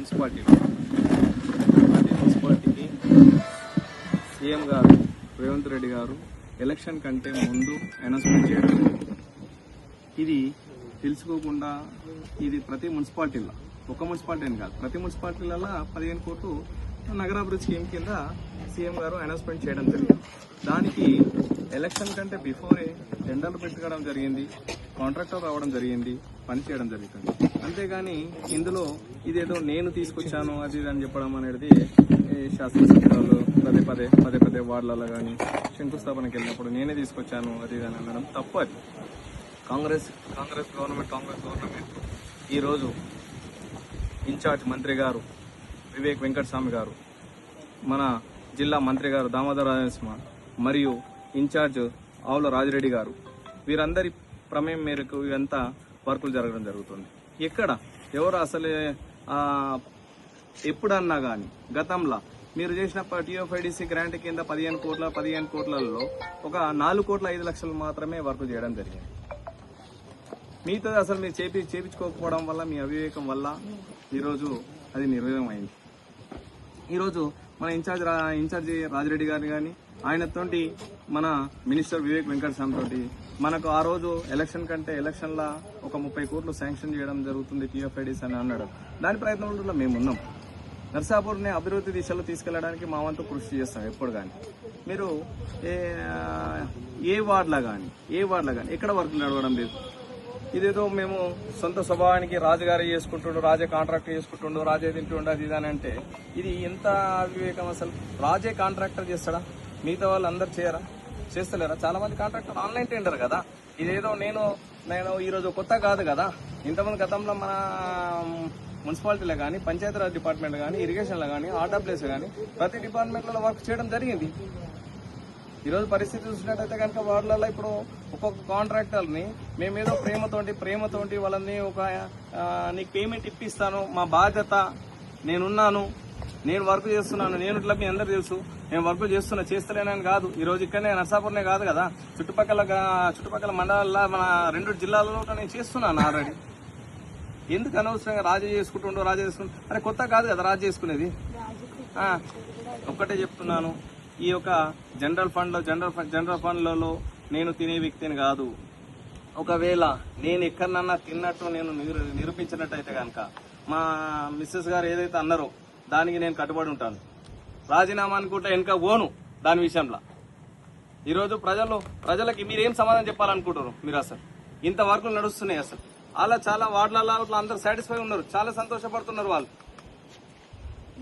మున్సిపాలిటీకి సీఎం గారు రేవంత్ రెడ్డి గారు ఎలక్షన్ కంటే ముందు అనౌన్స్మెంట్ చేయడం ఇది తెలుసుకోకుండా ఇది ప్రతి మున్సిపాలిటీలో ఒక మున్సిపాలిటీ అని కాదు ప్రతి మున్సిపాలిటీలలో 15 కోట్లు నగరాభివృద్ధి స్కీమ్ కింద సీఎం గారు అనౌన్స్మెంట్ చేయడం జరిగింది. దానికి ఎలక్షన్ కంటే బిఫోరే టెండర్లు పెట్టుకోవడం జరిగింది, కాంట్రాక్టర్ రావడం జరిగింది, పని చేయడం జరుగుతుంది. అంతేగాని ఇందులో ఇదేదో నేను తీసుకొచ్చాను అది అని చెప్పడం అనేది శాసనసభ్యులు పదే పదే వార్డులలో కానీ శంకుస్థాపనకి వెళ్ళినప్పుడు నేనే తీసుకొచ్చాను అది అని అనడం తప్పు. అది కాంగ్రెస్ గవర్నమెంట్ ఈరోజు ఇన్ఛార్జ్ మంత్రి గారు వివేక్ వెంకటస్వామి గారు, మన జిల్లా మంత్రి గారు దామోదర రాజనరసింహ మరియు ఇన్ఛార్జ్ ఆవుల రాజిరెడ్డి గారు వీరందరి ప్రమేయం మేరకు ఇదంతా వర్కులు జరగడం జరుగుతుంది. ఎక్కడ ఎవరు అసలు ఎప్పుడన్నా కానీ గతంలో మీరు చేసిన టీఎఫ్ఐడిసి గ్రాంట్ కింద 15 కోట్లలో ఒక 4 కోట్ల 5 లక్షలు మాత్రమే వర్క్ చేయడం జరిగింది. మిగతాది అసలు మీరు చేపించుకోకపోవడం వల్ల మీ అవివేకం వల్ల ఈరోజు అది నిర్వీర్యం అయింది. ఈరోజు మన ఇన్ఛార్జి రాజిరెడ్డి గారిని కానీ ఆయనతోటి మన మినిస్టర్ వివేక్ వెంకటస్వామి తోటి మనకు ఆ రోజు ఎలక్షన్ కంటే ఎలక్షన్లా ఒక 30 కోట్లు శాంక్షన్ చేయడం జరుగుతుంది టీఎఫ్ఐడిస్ అని అన్నాడు. దాని ప్రయత్నంలో మేము ఉన్నాం. నర్సాపూర్ని అభివృద్ధి దిశలో తీసుకెళ్లడానికి మా వంతు కృషి చేస్తాం ఎప్పుడు కానీ. మీరు ఏ వార్డులా కానీ ఎక్కడ వర్క్ నడవడం లేదు. ఇదేదో మేము సొంత స్వభావానికి రాజుగారి చేసుకుంటుండు, రాజే కాంట్రాక్ట్ చేసుకుంటుండు, రాజే తింటుండు అది ఇదని అంటే ఇది ఎంత అవివేకం. అసలు రాజే కాంట్రాక్టర్ చేస్తాడా? మిగతా వాళ్ళు అందరు చేస్తలేరా? చాలా మంది కాంట్రాక్టర్ ఆన్లైన్ టెండర్ కదా. ఇదేదో నేను ఈరోజు కొత్త కాదు కదా. ఇంతమంది గతంలో మన మున్సిపాలిటీలో కానీ పంచాయతీరాజ్ డిపార్ట్మెంట్ కానీ ఇరిగేషన్లో కానీ ఆర్డబ్ల్యూఎస్ కానీ ప్రతి డిపార్ట్మెంట్లలో వర్క్ చేయడం జరిగింది. ఈరోజు పరిస్థితి చూసినట్టయితే కనుక వార్డులలో ఇప్పుడు ఒక్కొక్క కాంట్రాక్టర్ని మేమేదో ప్రేమతోటి వాళ్ళని నీకు పేమెంట్ ఇప్పిస్తాను, మా బాధ్యత, నేనున్నాను, నేను వర్క్ చేస్తున్నాను, నేను ఇట్లా మీ అందరు తెలుసు నేను వర్క్ చేస్తలేనని కాదు. ఈరోజు ఇక్కడనే నర్సాపూర్నే కాదు కదా, చుట్టుపక్కల మండలాల్లో మన 2 జిల్లాలలో నేను చేస్తున్నాను ఆల్రెడీ. ఎందుకు అనవసరంగా రాజీ చేసుకుంటుండో అరే కొత్త కాదు కదా రాజీ చేసుకునేది. ఒక్కటే చెప్తున్నాను, ఈ యొక్క జనరల్ ఫండ్లలో నేను తినే వ్యక్తిని కాదు. ఒకవేళ నేను ఎక్కడన్నా తిన్నట్టు నేను నిరూపించినట్టయితే కనుక మా మిస్సెస్ గారు ఏదైతే అన్నారో దానికి నేను కట్టుబడి ఉంటాను. రాజీనామా అనుకుంటే వెనక పోను దాని విషయంలో. ఈరోజు ప్రజలకి మీరేం సమాధానం చెప్పాలనుకుంటారు? మీరు అసలు ఇంత వర్కులు నడుస్తున్నాయి. అసలు అలా చాలా వార్డులలో అందరూ సాటిస్ఫై ఉన్నారు, చాలా సంతోషపడుతున్నారు వాళ్ళు.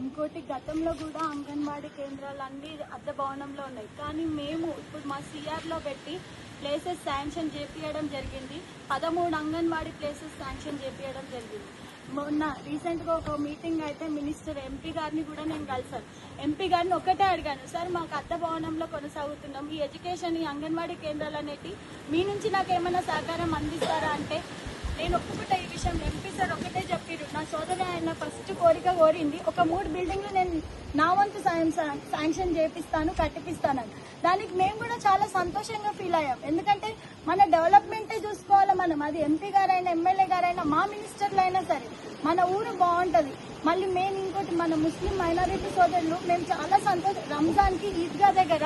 ఇంకోటి గతంలో కూడా అంగన్వాడీ కేంద్రాలు అన్ని అద్దె భవనంలో ఉన్నాయి. కానీ మేము ఇప్పుడు మా సిఆర్లో పెట్టి ప్లేసెస్ శాంక్షన్ చేపియడం జరిగింది. 13 అంగన్వాడీ ప్లేసెస్ శాంక్షన్ చేపియడం జరిగింది. మొన్న రీసెంట్గా ఒక మీటింగ్ అయితే మినిస్టర్ ఎంపీ గారిని కూడా నేను కలిసాను. ఎంపీ గారిని ఒకటే అడిగాను, సార్ మాకు అద్దె భవనంలో కొనసాగుతున్నాం, ఈ ఎడ్యుకేషన్ ఈ అంగన్వాడీ కేంద్రాలు అనేవి మీ నుంచి నాకు ఏమైనా సహకారం అందిస్తారా అంటే నేను ఒప్పుకుంటా ఈ విషయం. ఎంపీ సార్ ఒకటే చెప్పారు, నా సోదరు ఆయన ఫస్ట్ కోరింది ఒక 3 బిల్డింగ్లు నేను నా వంతు శాంక్షన్ చేపిస్తాను, కట్టిపిస్తానని. దానికి మేము కూడా చాలా సంతోషంగా ఫీల్ అయ్యాం. ఎందుకంటే మన డెవలప్మెంటే చూసుకోవాలి మనం. అది ఎంపీ గారైనా ఎమ్మెల్యే గారైనా మా మినిస్టర్లు అయినా సరే మన ఊరు బాగుంటుంది. మళ్ళీ మేము ఇంకోటి మన ముస్లిం మైనారిటీ సోదరులు మేము చాలా రంజాన్కి ఈద్గా దగ్గర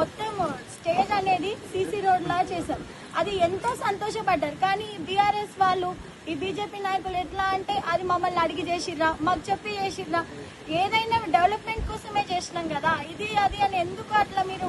మొత్తం స్టేజ్ అనేది సీసీ రోడ్ లా చేశాం. అది ఎంతో సంతోషపడ్డారు. కానీ బీఆర్ఎస్ వాళ్ళు ఈ బీజేపీ నాయకులు ఎట్లా అంటే అది మమ్మల్ని అడిగి చేసిర్రా, మాకు చెప్పి చేసిర్రా, ఏదైనా డెవలప్మెంట్ కోసమే చేసినాం కదా ఇది అది అని ఎందుకు అట్లా మీరు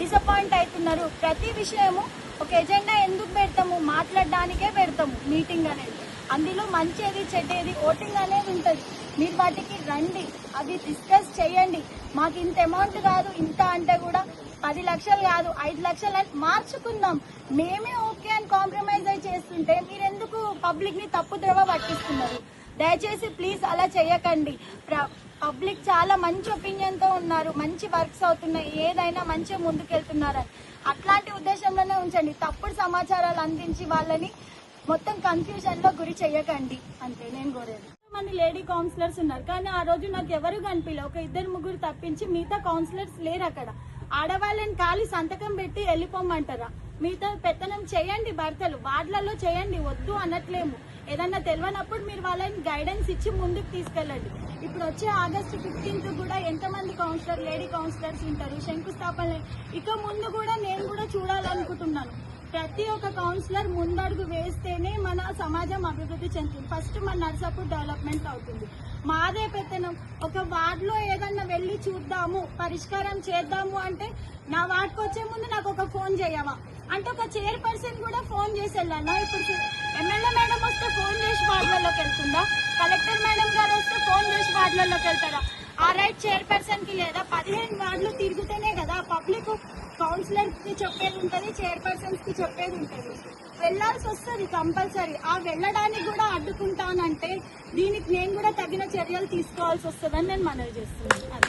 డిసప్పాయింట్ అవుతున్నారు? ప్రతి విషయము ఒక ఎజెండా ఎందుకు పెడతాము? మాట్లాడడానికే పెడతాము మీటింగ్ అనేది. అందులో మంచిది చెడ్డేది ఓటింగ్ అనేది ఉంటుంది. మీరు వాటికి రండి, అవి డిస్కస్ చేయండి. మాకు ఇంత అమౌంట్ కాదు, ఇంత అంటే కూడా 10 లక్షలు కాదు 5 లక్షలు అని మార్చుకుందాం. మేమే ఓకే అని కాంప్రమైజ్ అయి చేస్తుంటే మీరెందుకు పబ్లిక్ ని తప్పు ద్రవ పట్టిస్తున్నారు? దయచేసి ప్లీజ్ అలా చేయకండి. పబ్లిక్ చాలా మంచి ఒపీనియన్ తో ఉన్నారు, మంచి వర్క్స్ అవుతున్నాయి, ఏదైనా మంచిగా ముందుకెళ్తున్నారని అట్లాంటి ఉద్దేశంలోనే ఉంచండి. తప్పుడు సమాచారాలు అందించి వాళ్ళని మొత్తం కన్ఫ్యూజన్ లో గురి చేయకండి అంతే నేను కోరేది. మంది లేడీ కౌన్సిలర్స్ ఉన్నారు, కానీ ఆ రోజు నాకు ఎవరు కనిపించలే. ఒక 2-3 తప్పించి మిగతా కౌన్సిలర్స్ లేరు అక్కడ. ఆడవాళ్ళని ఖాళీ సంతకం పెట్టి వెళ్ళిపోమంటారా? మీతో పెత్తనం చేయండి, భర్తలు వార్డులలో చేయండి, వద్దు అనట్లేము. ఏదన్నా తెలియనప్పుడు మీరు వాళ్ళని గైడెన్స్ ఇచ్చి ముందుకు తీసుకెళ్ళండి. ఇప్పుడు వచ్చే ఆగస్టు 15th కూడా ఎంతమంది లేడీ కౌన్సిలర్స్ ఉంటారు, శంకుస్థాపన. ఇక ముందు కూడా నేను కూడా చూడాలనుకుంటున్నాను. ప్రతి ఒక్క కౌన్సిలర్ ముందడుగు వేస్తేనే మన సమాజం అభివృద్ధి చెందుతుంది. ఫస్ట్ మన నర్సాపూర్ డెవలప్మెంట్ అవుతుంది. మాదే పెత్తనం. ఒక వార్డులో ఏదన్నా వెళ్ళి చూద్దాము, పరిష్కారం చేద్దాము అంటే నా వార్డుకు వచ్చే ముందు నాకు ఒక ఫోన్ చేయవా అంటే ఒక చైర్పర్సన్ కూడా ఫోన్ చేసి వెళ్ళాలా? ఇప్పుడు ఎమ్మెల్యే మేడం వస్తే ఫోన్ చేసి వార్డులలోకి వెళ్తుందా? కలెక్టర్ మేడం గారు వస్తే ఫోన్ చేసి వార్డులలోకి వెళ్తారా? ఆ రైట్ చైర్పర్సన్ కి లేదా? 15 వార్డులు తిరుగుతేనే కదా పబ్లిక్ కౌన్సిలర్ కి చెప్పేది ఉంటుంది, చైర్పర్సన్స్ కి చెప్పేది ఉంటుంది. వెళ్లాల్సి వస్తుంది కంపల్సరీ. ఆ వెళ్ళడానికి కూడా అడ్డుకుంటానంటే దీనికి నేను కూడా తగిన చర్యలు తీసుకోవాల్సి వస్తుందని నేను మనవి చేస్తున్నాను.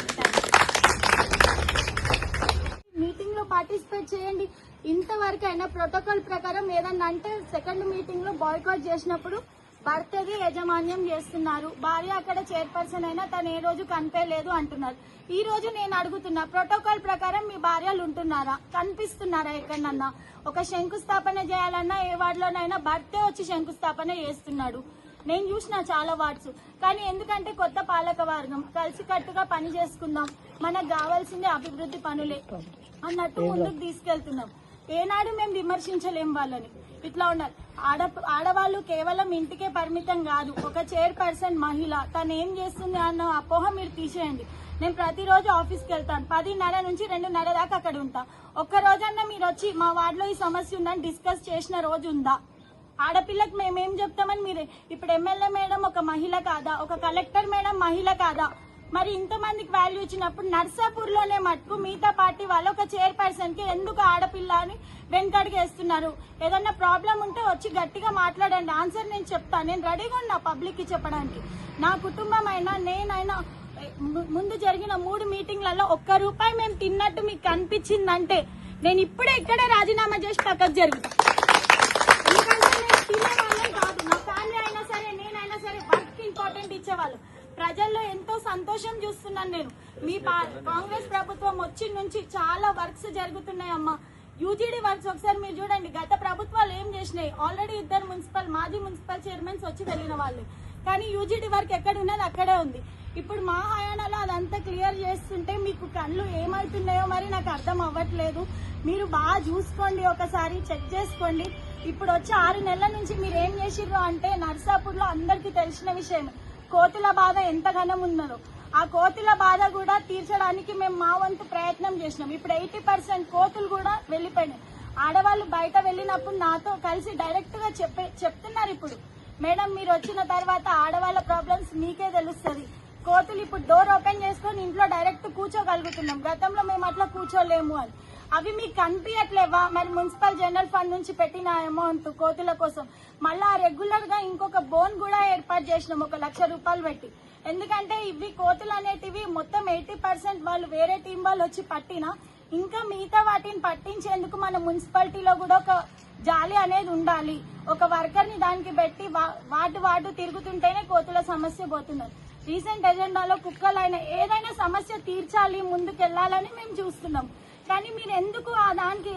మీటింగ్ లో పార్టిసిపేట్ చేయండి. ఇంతవరకు అయినా ప్రోటోకాల్ ప్రకారం ఏదన్నా అంటే సెకండ్ మీటింగ్ లో బాయ్కాట్ చేసినప్పుడు భర్తది యజమాన్యం చేస్తున్నారు, భార్య అక్కడ చైర్పర్సన్ అయినా తను ఏ రోజు కనిపించలేదు అంటున్నారు. ఈ రోజు నేను అడుగుతున్నా, ప్రోటోకాల్ ప్రకారం మీ భార్యలు ఉంటున్నారా, కనిపిస్తున్నారా ఎక్కడన్నా? ఒక శంకుస్థాపన చేయాలన్నా ఏ వార్డులోనైనా భర్తే వచ్చి శంకుస్థాపన చేస్తున్నాడు. నేను చూసిన చాలా వార్డ్స్. కానీ ఎందుకంటే కొత్త పాలక వర్గం కలిసికట్టుగా పని చేసుకుందాం, మనకు కావాల్సిందే అభివృద్ధి పనులే అన్నట్టు ముందుకు తీసుకెళ్తున్నాం. ఏనాడు మేము విమర్శించలేం వాళ్ళని. ఇట్లా ఉన్నారు. ఆడవాళ్ళు కేవలం ఇంటికే పరిమితం కాదు. ఒక చైర్పర్సన్ మహిళ తను ఏం చేస్తుంది అన్న అపోహ మీరు తీసేయండి. నేను ప్రతిరోజు ఆఫీస్కి వెళ్తాను. 10:30 నుంచి 2:30 దాకా అక్కడ ఉంటా. ఒక్క రోజన్నా మీరు వచ్చి మా వార్డులో ఈ సమస్య ఉందని డిస్కస్ చేసిన రోజు ఉందా? ఆడపిల్లకి మేమేం చెప్తామని మీరు ఇప్పుడు ఎమ్మెల్యే మేడం ఒక మహిళ కాదా? ఒక కలెక్టర్ మేడం మహిళ కాదా? మరి ఇంతమందికి వాల్యూ ఇచ్చినప్పుడు నర్సాపూర్ లోనే మటుకు మిగతా పార్టీ వాళ్ళు ఒక చైర్పర్సన్ కి ఎందుకు ఆడపిల్ల అని వెనకడికి వేస్తున్నారు? ఏదన్నా ప్రాబ్లం ఉంటే వచ్చి గట్టిగా మాట్లాడండి, ఆన్సర్ నేను చెప్తాను. నేను రెడీగా ఉన్నా పబ్లిక్ కి చెప్పడానికి. నా కుటుంబం అయినా నేనైనా ముందు జరిగిన 3 మీటింగ్లలో ₹1 మేము తిన్నట్టు మీకు కనిపించిందంటే నేను ఇప్పుడే ఇక్కడే రాజీనామా చేసి పక్కకు జరుగుతా. ఎందుకంటే నేను తినేవాళ్ళం కాదు. నా ఫ్యామిలీ అయినా సరే నేనైనా సరే వర్క్ ఇంపార్టెంట్ ఇచ్చేవాళ్ళు. ప్రజల్లో ఎంతో సంతోషం చూస్తున్నాను నేను. మీ కాంగ్రెస్ ప్రభుత్వం వచ్చి నుంచి చాలా వర్క్స్ జరుగుతున్నాయమ్మా. యూజీడీ వర్క్స్ ఒకసారి మీరు చూడండి. గత ప్రభుత్వాలు ఏం చేసినాయి? ఆల్రెడీ 2 మాజీ మున్సిపల్ చైర్మన్స్ వచ్చి వెళ్ళిన వాళ్ళు. కానీ యూజీడీ వర్క్ ఎక్కడ ఉన్నది అక్కడే ఉంది. ఇప్పుడు మా హయానాలో అదంతా క్లియర్ చేస్తుంటే మీకు కళ్ళు ఏమవుతున్నాయో మరి నాకు అర్థం అవ్వట్లేదు. మీరు బాగా చూసుకోండి, ఒకసారి చెక్ చేసుకోండి. ఇప్పుడు వచ్చి 6 నెలల నుంచి మీరు ఏం చేసిర్రు అంటే నర్సాపూర్ లో అందరికీ తెలిసిన విషయం కోతుల బాధ ఎంత ఘనం ఉన్నదో. ఆ కోతుల బాధ కూడా తీర్చడానికి మేము మా వంతు ప్రయత్నం చేసినాం. ఇప్పుడు 80% కోతులు కూడా వెళ్లిపోయినాయి. ఆడవాళ్ళు బయట వెళ్ళినప్పుడు నాతో కలిసి డైరెక్ట్ గా చెప్తున్నారు. ఇప్పుడు మేడం మీరు వచ్చిన తర్వాత ఆడవాళ్ళ ప్రాబ్లమ్స్ మీకే తెలుస్తుంది. కోతులు ఇప్పుడు డోర్ ఓపెన్ చేసుకొని ఇంట్లో డైరెక్ట్ కూర్చోగలుగుతున్నాం. గతంలో మేము అట్లా కూర్చోలేము అని. అవి మీకు కనిపించట్లేవా? మరి మున్సిపల్ జనరల్ ఫండ్ నుంచి పెట్టిన అమౌంట్ కోతుల కోసం మళ్ళా రెగ్యులర్ గా ఇంకొక బోన్ కూడా ఏర్పాటు చేసినాం ₹1,00,000 పెట్టి. ఎందుకంటే ఇవి కోతులు అనేటివి మొత్తం 80% వాళ్ళు వేరే టీం వాళ్ళు వచ్చి పట్టినా ఇంకా మిగతా వాటిని పట్టించేందుకు మన మున్సిపాలిటీలో కూడా ఒక జాలి అనేది ఉండాలి. ఒక వర్కర్ ని దానికి పెట్టి వార్డు తిరుగుతుంటేనే కోతుల సమస్య పోతున్నారు. రీసెంట్ ఎజెండాలో కుక్కలైనా ఏదైనా సమస్య తీర్చాలి, ముందుకెళ్లాలని మేము చూస్తున్నాం. కానీ మీరు ఎందుకు ఆ దానికి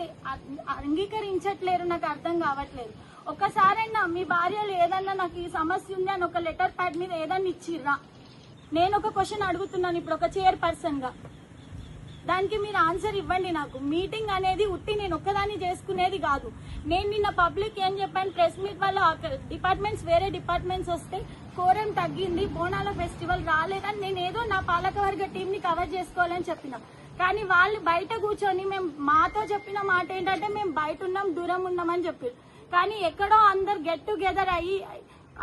అంగీకరించట్లేరు నాకు అర్థం కావట్లేదు. ఒక్కసారైనా మీ భార్యలు ఏదన్నా నాకు ఈ సమస్య ఉంది అని ఒక లెటర్ ప్యాడ్ మీద ఏదన్నా ఇచ్చిర్రా? నేను ఒక క్వశ్చన్ అడుగుతున్నాను ఇప్పుడు ఒక చైర్పర్సన్ గా. దానికి మీరు ఆన్సర్ ఇవ్వండి నాకు. మీటింగ్ అనేది ఉట్టి నేను ఒక్కదాన్ని చేసుకునేది కాదు. నేను నిన్న పబ్లిక్ ఏం చెప్పాను, ప్రెస్ మీట్ వల్ల డిపార్ట్మెంట్స్ వేరే డిపార్ట్మెంట్స్ వస్తే కోరం తగ్గింది, బోనాల ఫెస్టివల్ రాలేదని నేను ఏదో నా పాలకవర్గ టీం ని కవర్ చేసుకోవాలని చెప్పిన. కానీ వాళ్ళు బయట కూర్చొని మేము మాతో చెప్పిన మాట ఏంటంటే మేము బయట ఉన్నాం, దూరం ఉన్నామని చెప్పారు. కానీ ఎక్కడో అందరు గెట్ టుగెదర్ అయ్యి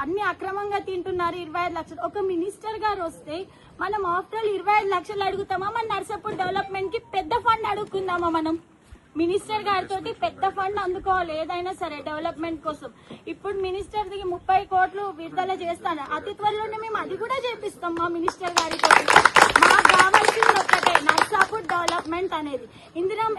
అన్ని అక్రమంగా తింటున్నారు. 25 లక్షలు ఒక మినిస్టర్ గారు వస్తే మనం ఆఫ్టర్ ఆల్ 25 లక్షలు అడుగుతామా? మన నర్సాపూర్ డెవలప్మెంట్ కి పెద్ద ఫండ్ అడుగుకుందామా? మనం మినిస్టర్ గారితో పెద్ద ఫండ్ అందుకోవాలి ఏదైనా సరే డెవలప్మెంట్ కోసం. ఇప్పుడు మినిస్టర్ దిగి 30 కోట్లు విడుదల చేస్తాను. అతి త్వరలోనే మేము అది కూడా చేపిస్తాం మా మినిస్టర్ గారితో. మాకు కావాల్సింది ఒక్కటే, నర్సాపూర్ డెవలప్మెంట్ అనేది.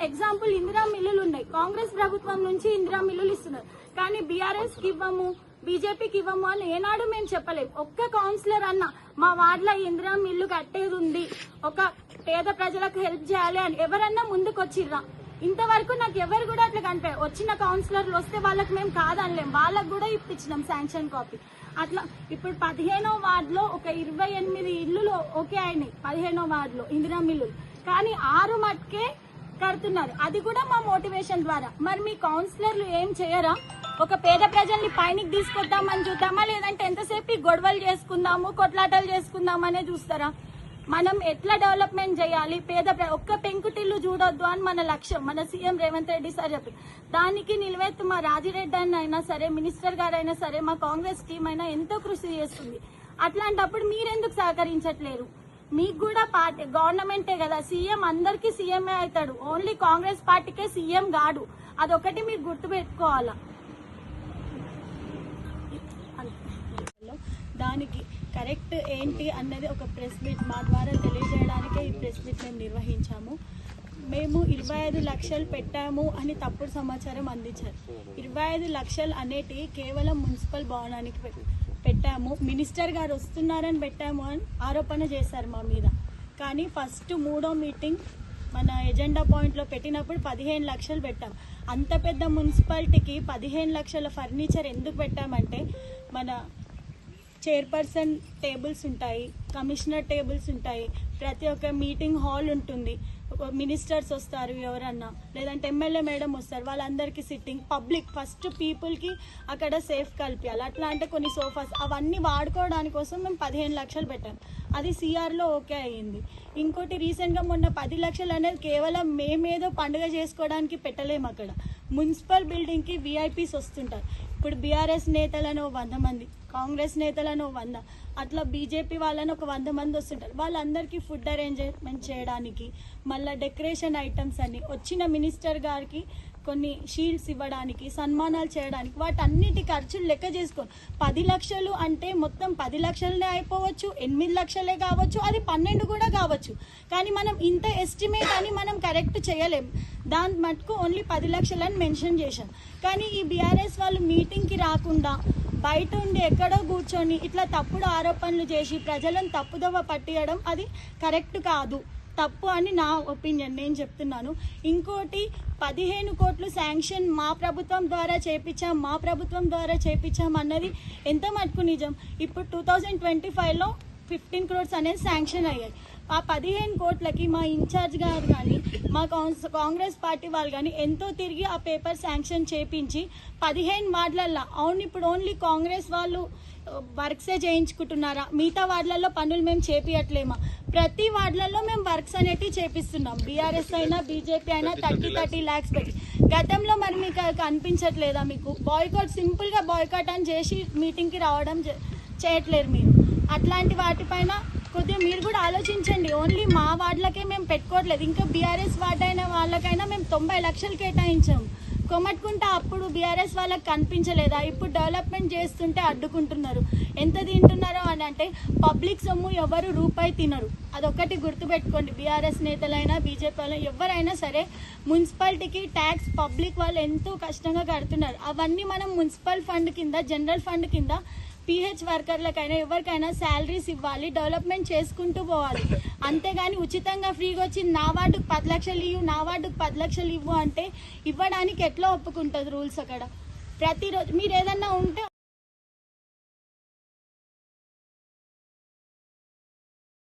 ఎగ్జాంపుల్ ఇందిరా మిల్లులు ఉన్నాయి. కాంగ్రెస్ ప్రభుత్వం నుంచి ఇందిరా మిల్లులు ఇస్తున్నారు. కానీ బీఆర్ఎస్ కి ఇవ్వము, బీజేపీకి ఇవ్వము అని ఏనాడు మేము చెప్పలేము. ఒక్క కౌన్సిలర్ అన్న మా వార్డులో ఇందిరా మిల్లు కట్టేది ఉంది, ఒక పేద ప్రజలకు హెల్ప్ చేయాలి అని ఎవరన్నా ముందుకు వచ్చిర్రా? ఇంతవరకు నాకు ఎవరు కూడా అట్లా కనిపించారు. వచ్చిన కౌన్సిలర్లు వస్తే వాళ్ళకి మేము కాదనలేం, వాళ్ళకు కూడా ఇప్పించినాం శాంక్షన్ కాపీ. అట్లా ఇప్పుడు 15వ వార్డులో ఒక 28 ఇల్లులు ఓకే అయినాయి. 15వ వార్డులో ఇందిరా మిల్లులు, కానీ 6 మట్కే కడుతున్నారు. అది కూడా మా మోటివేషన్ ద్వారా. మరి మీ కౌన్సిలర్లు ఏం చేయరా? ఒక పేద ప్రజల్ని పైనకి తీసుకొద్దామని చూద్దామా, లేదంటే ఎంతసేపు ఈ గొడవలు చేసుకుందాము, కొట్లాటలు చేసుకుందామనే చూస్తారా? మనం ఎట్లా డెవలప్మెంట్ చేయాలి, ఒక్క పెంకుటిల్లు చూడొద్దు అని మన లక్ష్యం. మన సీఎం రేవంత్ రెడ్డి సార్ చెప్పారు. దానికి నిలవెత్తు మా రాజిరెడ్డి అయినా సరే, మినిస్టర్ గారైనా సరే, మా కాంగ్రెస్ టీం అయినా ఎంతో కృషి చేస్తుంది. అట్లాంటప్పుడు మీరెందుకు సహకరించట్లేరు? మీకు కూడా పార్టీ గవర్నమెంటే కదా, సీఎం అందరికీ సీఎంఏ అవుతాడు, ఓన్లీ కాంగ్రెస్ పార్టీకే సీఎం కాడు. అదొకటి మీరు గుర్తుపెట్టుకోవాలా. దానికి కరెక్ట్ ఏంటి అన్నది ఒక ప్రెస్ మీట్ మా ద్వారా తెలియజేయడానికే ఈ ప్రెస్ మీట్ మేము నిర్వహించాము. మేము 25 లక్షలు పెట్టాము అని తప్పుడు సమాచారం అందించారు. 25 లక్షలు అనేటి కేవలం మున్సిపల్ భవనానికి పెట్టాము, మినిస్టర్ గారు వస్తున్నారని పెట్టాము అని ఆరోపణ చేశారు మా మీద. కానీ ఫస్ట్ 3వ మీటింగ్ మన ఎజెండా పాయింట్లో పెట్టినప్పుడు 15 లక్షలు పెట్టాం. అంత పెద్ద మున్సిపాలిటీకి 15 లక్షల ఫర్నిచర్ ఎందుకు పెట్టామంటే, మన చైర్పర్సన్ టేబుల్స్ ఉంటాయి, కమిషనర్ టేబుల్స్ ఉంటాయి, ప్రతి ఒక్క మీటింగ్ హాల్ ఉంటుంది, మినిస్టర్స్ వస్తారు ఎవరన్నా, లేదంటే ఎమ్మెల్యే మేడం వస్తారు, వాళ్ళందరికీ సిట్టింగ్ పబ్లిక్ ఫస్ట్ పీపుల్కి అక్కడ సేఫ్ కల్పించాలి. అట్లా అంటే కొన్ని సోఫాస్ అవన్నీ వాడుకోవడానికి కోసం మేము 15 లక్షలు పెట్టాం. అది సిఆర్లో ఓకే అయ్యింది. ఇంకోటి రీసెంట్గా మొన్న 10 లక్షలు అనేది కేవలం మేమేదో పండుగ చేసుకోవడానికి పెట్టలేము. అక్కడ మున్సిపల్ బిల్డింగ్కి విఐపీస్ వస్తుంటారు. ఇప్పుడు బీఆర్ఎస్ నేతలను 100 మంది, కాంగ్రెస్ నేతలను 100, అట్లా బీజేపీ వాళ్ళని ఒక 100 మంది వస్తుంటారు. వాళ్ళందరికీ ఫుడ్ అరేంజ్మెంట్ చేయడానికి, మళ్ళీ డెకరేషన్ ఐటమ్స్ అని, వచ్చిన మినిస్టర్ గారికి కొన్ని షీల్డ్స్ ఇవ్వడానికి, సన్మానాలు చేయడానికి, వాటన్నిటి ఖర్చులు లెక్క చేసుకోండి. 10 లక్షలు అంటే మొత్తం 10 లక్షలనే అయిపోవచ్చు, 8 లక్షలే కావచ్చు, అది 12 కూడా కావచ్చు. కానీ మనం ఇంత ఎస్టిమేట్ అని మనం కరెక్ట్ చేయలేం. దాని మటుకు ఓన్లీ 10 లక్షలని మెన్షన్ చేశాం. కానీ ఈ బీఆర్ఎస్ వాళ్ళు మీటింగ్కి రాకుండా బయట ఉండి ఎక్కడో కూర్చొని ఇట్లా తప్పుడు ఆరోపణలు చేసి ప్రజలను తప్పుదోవ పట్టియడం అది కరెక్ట్ కాదు, తప్పు అని నా ఒపీనియన్, నేను చెప్తున్నాను. ఇంకోటి 15 కోట్లు శాంక్షన్ మా ప్రభుత్వం ద్వారా చేపించాం అన్నది ఎంత మటుకు నిజం? ఇప్పుడు 2025లో 15 crores అనేది శాంక్షన్ అయ్యాయి. ఆ 15 కోట్లకి మా ఇన్ఛార్జ్ గారు కానీ, మా కాంగ్రెస్ పార్టీ వాళ్ళు కానీ ఎంతో తిరిగి ఆ పేపర్ శాంక్షన్ చేపించి 15 వార్డులల్లో, అవును ఇప్పుడు ఓన్లీ కాంగ్రెస్ వాళ్ళు వర్క్సే చేయించుకుంటున్నారా? మిగతా వార్డులలో పనులు మేము చేపియట్లేమా? ప్రతి వార్డులలో మేము వర్క్స్ అనేటివి చేపిస్తున్నాం. బీఆర్ఎస్ అయినా బీజేపీ అయినా 30 lakhs పెట్టి. గతంలో మరి మీకు కనిపించట్లేదా? మీకు బాయ్కాట్, సింపుల్గా బాయ్కాట్ అని చేసి మీటింగ్కి రావడం చేయట్లేరు మీరు. అట్లాంటి వాటిపైన కొద్దిగా మీరు కూడా ఆలోచించండి. ఓన్లీ మా వార్డులకే మేము పెట్టుకోవట్లేదు, ఇంకా బీఆర్ఎస్ వార్డు అయిన వాళ్ళకైనా మేము 90 లక్షలు కేటాయించాము. కొమట్టుకుంట అప్పుడు బీఆర్ఎస్ వాళ్ళకి కనిపించలేదా? ఇప్పుడు డెవలప్మెంట్ చేస్తుంటే అడ్డుకుంటున్నారు. ఎంత తింటున్నారో అని అంటే, పబ్లిక్ సొమ్ము ఎవరు రూపాయి తినరు, అదొక్కటి గుర్తుపెట్టుకోండి. బీఆర్ఎస్ నేతలైనా బీజేపీ వాళ్ళు ఎవరైనా సరే మున్సిపాలిటీకి ట్యాక్స్ పబ్లిక్ వాళ్ళు ఎంతో కష్టంగా కడుతున్నారు. అవన్నీ మనం మున్సిపల్ ఫండ్ కింద, జనరల్ ఫండ్ కింద PH వర్కర్లకైనా ఎవరికైనా శాలరీస్ ఇవ్వాలి, డెవలప్మెంట్ చేసుకుంటూ పోవాలి. అంతేగాని ఉచితంగా ఫ్రీగా వచ్చి నా వార్డుకు 10 లక్షలు ఇవ్వు, నా వార్డుకు 10 లక్షలు ఇవ్వు అంటే ఇవ్వడానికి ఎట్లా ఒప్పుకుంటుంది రూల్స్? అక్కడ ప్రతిరోజు మీరు ఏదన్నా ఉంటే